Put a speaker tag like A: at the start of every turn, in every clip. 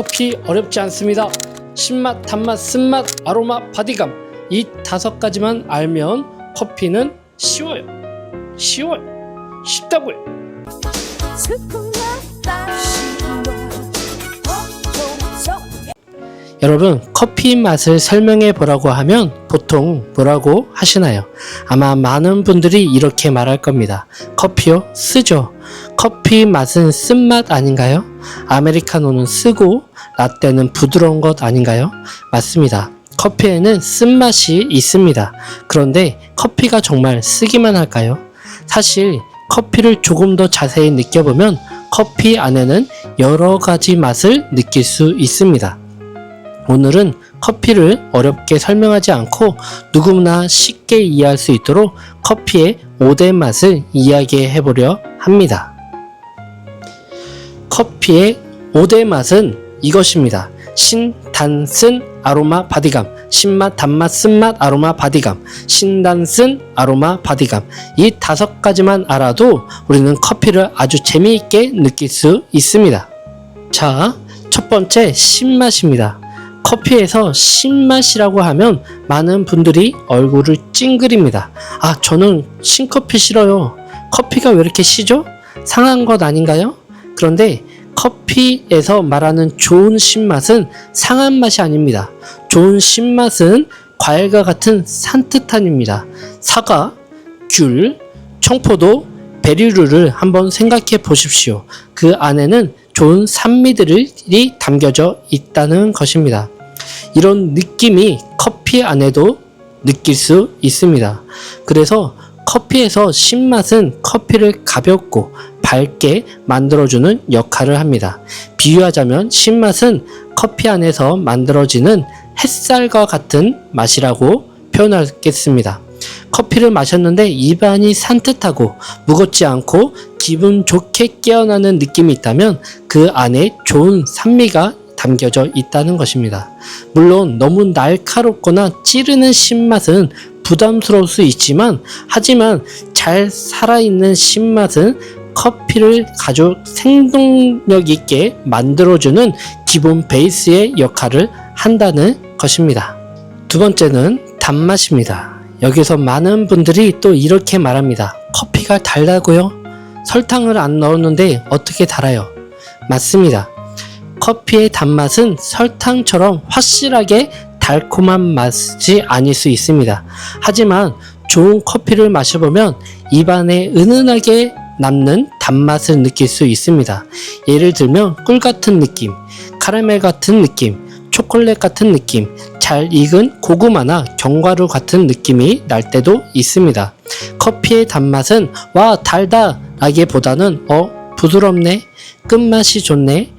A: 커피 어렵지 않습니다. 신맛, 단맛, 쓴맛, 아로마, 바디감, 이 5가지만 알면 커피는 쉬워요. 쉽다고요. 여러분, 커피 맛을 설명해 보라고 하면 보통 뭐라고 하시나요? 아마 많은 분들이 이렇게 말할 겁니다. 커피요? 쓰죠. 커피 맛은 쓴맛 아닌가요? 아메리카노는 쓰고 라떼는 부드러운 것 아닌가요? 맞습니다. 커피에는 쓴맛이 있습니다. 그런데 커피가 정말 쓰기만 할까요? 사실 커피를 조금 더 자세히 느껴보면 커피 안에는 여러 가지 맛을 느낄 수 있습니다. 오늘은 커피를 어렵게 설명하지 않고 누구나 쉽게 이해할 수 있도록 커피의 5대 맛을 이야기해 보려 합니다. 커피의 5대 맛은 이것입니다. 신, 단, 쓴, 아로마, 바디감. 신맛, 단맛, 쓴맛, 아로마, 바디감. 신, 단, 쓴, 아로마, 바디감. 이 5가지만 알아도 우리는 커피를 아주 재미있게 느낄 수 있습니다. 자, 첫 번째 신맛입니다. 커피에서 신맛이라고 하면 많은 분들이 얼굴을 찡그립니다. 아, 저는 신커피 싫어요. 커피가 왜 이렇게 시죠? 상한 것 아닌가요? 그런데 커피에서 말하는 좋은 신맛은 상한 맛이 아닙니다. 좋은 신맛은 과일과 같은 산뜻한입니다. 사과, 귤, 청포도, 베리류를 한번 생각해 보십시오. 그 안에는 좋은 산미들이 담겨져 있다는 것입니다. 이런 느낌이 커피 안에도 느낄 수 있습니다. 그래서 커피에서 신맛은 커피를 가볍고 밝게 만들어주는 역할을 합니다. 비유하자면 신맛은 커피 안에서 만들어지는 햇살과 같은 맛이라고 표현하겠습니다. 커피를 마셨는데 입안이 산뜻하고 무겁지 않고 기분 좋게 깨어나는 느낌이 있다면 그 안에 좋은 산미가 담겨져 있다는 것입니다. 물론 너무 날카롭거나 찌르는 신맛은 부담스러울 수 있지만 하지만 잘 살아있는 신맛은 커피를 아주 생동력 있게 만들어주는 기본 베이스의 역할을 한다는 것입니다. 두 번째는 단맛입니다. 여기서 많은 분들이 또 이렇게 말합니다. 커피가 달다고요? 설탕을 안 넣었는데 어떻게 달아요? 맞습니다. 커피의 단맛은 설탕처럼 확실하게 달콤한 맛이 아닐 수 있습니다. 하지만 좋은 커피를 마셔보면 입안에 은은하게 남는 단맛을 느낄 수 있습니다. 예를 들면 꿀 같은 느낌, 카라멜 같은 느낌, 초콜릿 같은 느낌, 잘 익은 고구마나 견과류 같은 느낌이 날 때도 있습니다. 커피의 단맛은 와 달다 라기보다는 부드럽네, 끝맛이 좋네,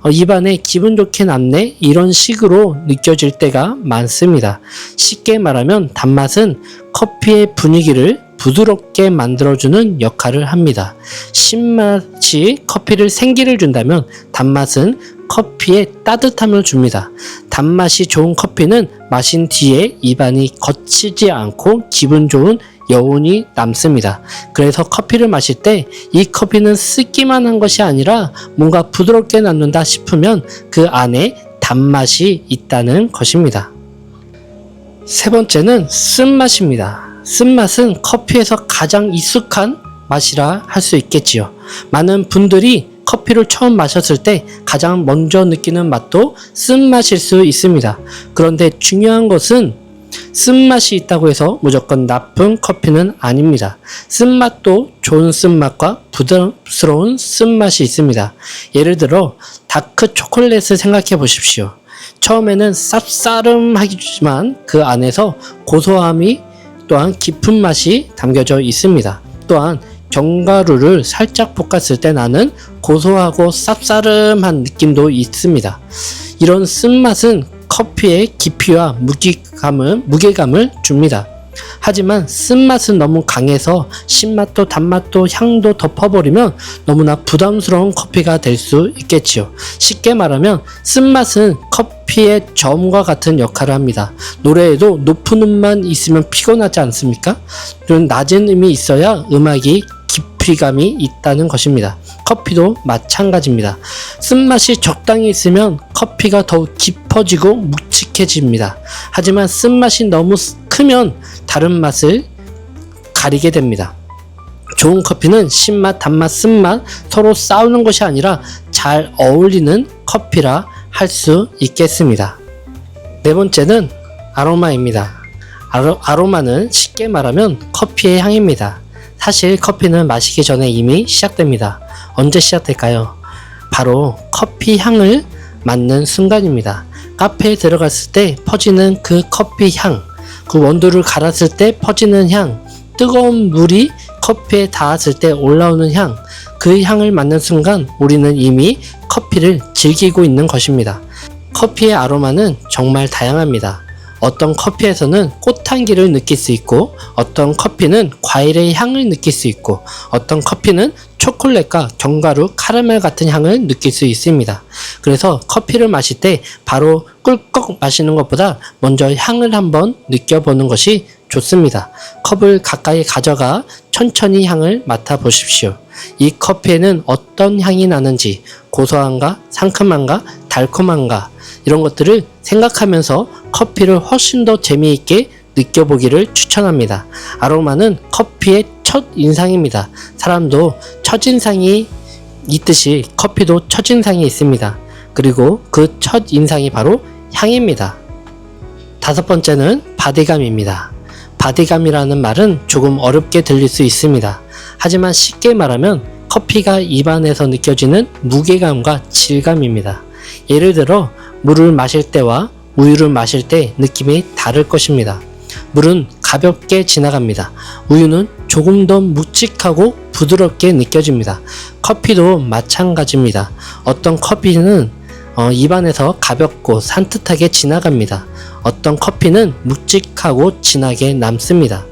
A: 입안에 기분 좋게 남네 이런 식으로 느껴질 때가 많습니다. 쉽게 말하면 단맛은 커피의 분위기를 부드럽게 만들어주는 역할을 합니다. 신맛이 커피를 생기를 준다면 단맛은 커피에 따뜻함을 줍니다. 단맛이 좋은 커피는 마신 뒤에 입안이 거치지 않고 기분 좋은 여운이 남습니다. 그래서 커피를 마실 때 이 커피는 쓰기만 한 것이 아니라 뭔가 부드럽게 남는다 싶으면 그 안에 단맛이 있다는 것입니다. 세 번째는 쓴맛입니다. 쓴맛은 커피에서 가장 익숙한 맛이라 할 수 있겠지요. 많은 분들이 커피를 처음 마셨을 때 가장 먼저 느끼는 맛도 쓴맛일 수 있습니다. 그런데 중요한 것은 쓴맛이 있다고 해서 무조건 나쁜 커피는 아닙니다. 쓴맛도 좋은 쓴맛과 부담스러운 쓴맛이 있습니다. 예를 들어 다크 초콜릿을 생각해 보십시오. 처음에는 쌉싸름하지만 그 안에서 고소함이 또한 깊은 맛이 담겨져 있습니다. 또한 견과류를 살짝 볶았을 때 나는 고소하고 쌉싸름한 느낌도 있습니다. 이런 쓴맛은 커피의 깊이와 무게감을 줍니다. 하지만 쓴맛은 너무 강해서 신맛도 단맛도 향도 덮어버리면 너무나 부담스러운 커피가 될 수 있겠지요. 쉽게 말하면 쓴맛은 커피의 저음과 같은 역할을 합니다. 노래에도 높은 음만 있으면 피곤하지 않습니까? 낮은 음이 있어야 음악이 깊이감이 있다는 것입니다. 커피도 마찬가지입니다. 쓴맛이 적당히 있으면 커피가 더욱 깊어지고 묵직해집니다. 하지만 쓴맛이 너무 크면 다른 맛을 가리게 됩니다. 좋은 커피는 신맛, 단맛, 쓴맛 서로 싸우는 것이 아니라 잘 어울리는 커피라 할 수 있겠습니다. 네 번째는 아로마입니다. 아로마는 쉽게 말하면 커피의 향입니다. 사실 커피는 마시기 전에 이미 시작됩니다. 언제 시작될까요? 바로 커피 향을 맡는 순간입니다. 카페에 들어갔을 때 퍼지는 그 커피 향, 그 원두를 갈았을 때 퍼지는 향, 뜨거운 물이 커피에 닿았을 때 올라오는 향, 그 향을 맡는 순간 우리는 이미 커피를 즐기고 있는 것입니다. 커피의 아로마는 정말 다양합니다. 어떤 커피에서는 꽃향기를 느낄 수 있고, 어떤 커피는 과일의 향을 느낄 수 있고, 어떤 커피는 초콜릿과 견과류, 카라멜 같은 향을 느낄 수 있습니다. 그래서 커피를 마실 때 바로 꿀꺽 마시는 것보다 먼저 향을 한번 느껴보는 것이 좋습니다. 컵을 가까이 가져가 천천히 향을 맡아보십시오. 이 커피에는 어떤 향이 나는지, 고소한가, 상큼한가, 달콤한가, 이런 것들을 생각하면서 커피를 훨씬 더 재미있게 느껴보기를 추천합니다. 아로마는 커피의 첫 인상입니다. 사람도 첫인상이 있듯이 커피도 첫인상이 있습니다. 그리고 그 첫인상이 바로 향입니다. 다섯 번째는 바디감입니다. 바디감이라는 말은 조금 어렵게 들릴 수 있습니다. 하지만 쉽게 말하면 커피가 입안에서 느껴지는 무게감과 질감입니다. 예를 들어 물을 마실 때와 우유를 마실 때 느낌이 다를 것입니다. 물은 가볍게 지나갑니다. 우유는 조금 더 묵직하고 부드럽게 느껴집니다. 커피도 마찬가지입니다. 어떤 커피는 입안에서 가볍고 산뜻하게 지나갑니다. 어떤 커피는 묵직하고 진하게 남습니다.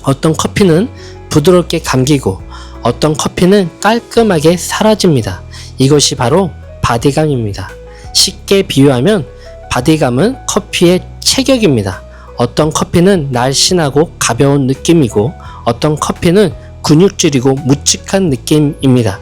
A: 어떤 커피는 부드럽게 감기고 어떤 커피는 깔끔하게 사라집니다. 이것이 바로 바디감입니다. 쉽게 비유하면 바디감은 커피의 체격입니다. 어떤 커피는 날씬하고 가벼운 느낌이고 어떤 커피는 근육질이고 묵직한 느낌입니다.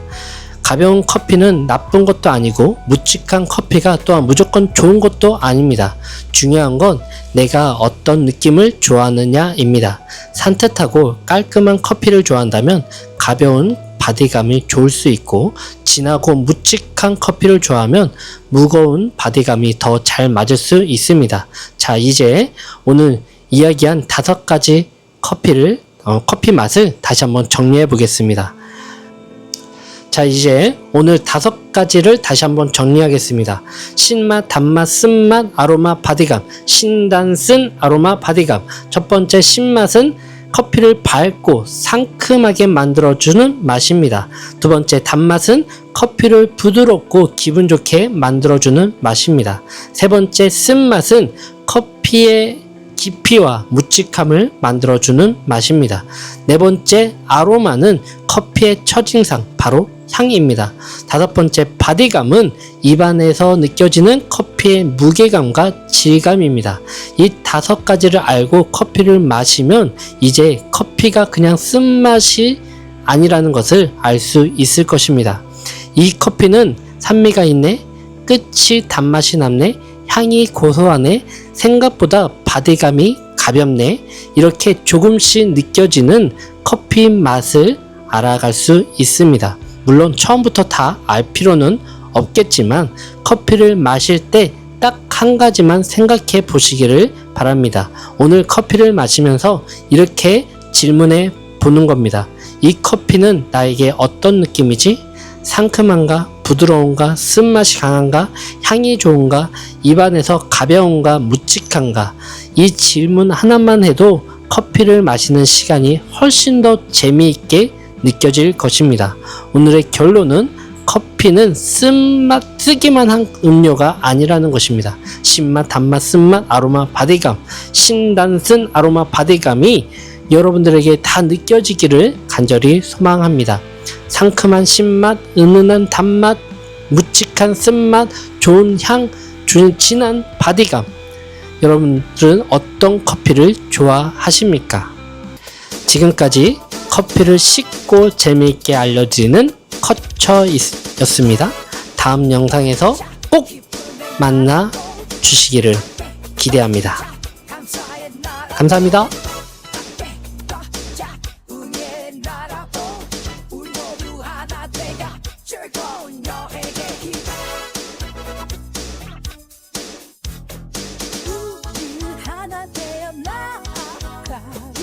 A: 가벼운 커피는 나쁜 것도 아니고 묵직한 커피가 또한 무조건 좋은 것도 아닙니다. 중요한 건 내가 어떤 느낌을 좋아하느냐입니다. 산뜻하고 깔끔한 커피를 좋아한다면 가벼운 바디감이 좋을 수 있고, 진하고 묵직한 커피를 좋아하면 무거운 바디감이 더 잘 맞을 수 있습니다. 자, 이제 오늘 이야기한 5가지 커피 맛을 다시 한번 정리해 보겠습니다. 자, 이제 오늘 5가지를 다시 한번 정리하겠습니다. 신맛, 단맛, 쓴맛, 아로마, 바디감. 신단, 쓴, 아로마, 바디감. 첫 번째 신맛은 커피를 밝고 상큼하게 만들어주는 맛입니다. 두 번째 단맛은 커피를 부드럽고 기분 좋게 만들어주는 맛입니다. 세 번째 쓴맛은 커피의 깊이와 묵직함을 만들어주는 맛입니다. 네 번째 아로마는 커피의 첫인상, 바로 향입니다. 다섯 번째 바디감은 입안에서 느껴지는 커피의 무게감과 질감입니다. 이 5가지를 알고 커피를 마시면 이제 커피가 그냥 쓴맛이 아니라는 것을 알 수 있을 것입니다. 이 커피는 산미가 있네, 끝이 단맛이 남네, 향이 고소하네, 생각보다 바디감이 가볍네, 이렇게 조금씩 느껴지는 커피 맛을 알아갈 수 있습니다. 물론 처음부터 다 알 필요는 없겠지만 커피를 마실 때 딱 한 가지만 생각해 보시기를 바랍니다. 오늘 커피를 마시면서 이렇게 질문해 보는 겁니다. 이 커피는 나에게 어떤 느낌이지? 상큼한가? 부드러운가? 쓴맛이 강한가? 향이 좋은가? 입안에서 가벼운가? 묵직한가? 이 질문 하나만 해도 커피를 마시는 시간이 훨씬 더 재미있게 느껴질 것입니다. 오늘의 결론은 커피는 쓰기만 한 음료가 아니라는 것입니다. 신맛, 단맛, 쓴맛, 아로마, 바디감, 신단쓴 아로마 바디감이 여러분들에게 다 느껴지기를 간절히 소망합니다. 상큼한 신맛, 은은한 단맛, 묵직한 쓴맛, 좋은 향, 진한 바디감. 여러분들은 어떤 커피를 좋아하십니까? 지금까지 커피를 쉽고 재미있게 알려드리는 커처였습니다. 다음 영상에서 꼭 만나 주시기를 기대합니다. 감사합니다.
B: 하나 되어 나아가리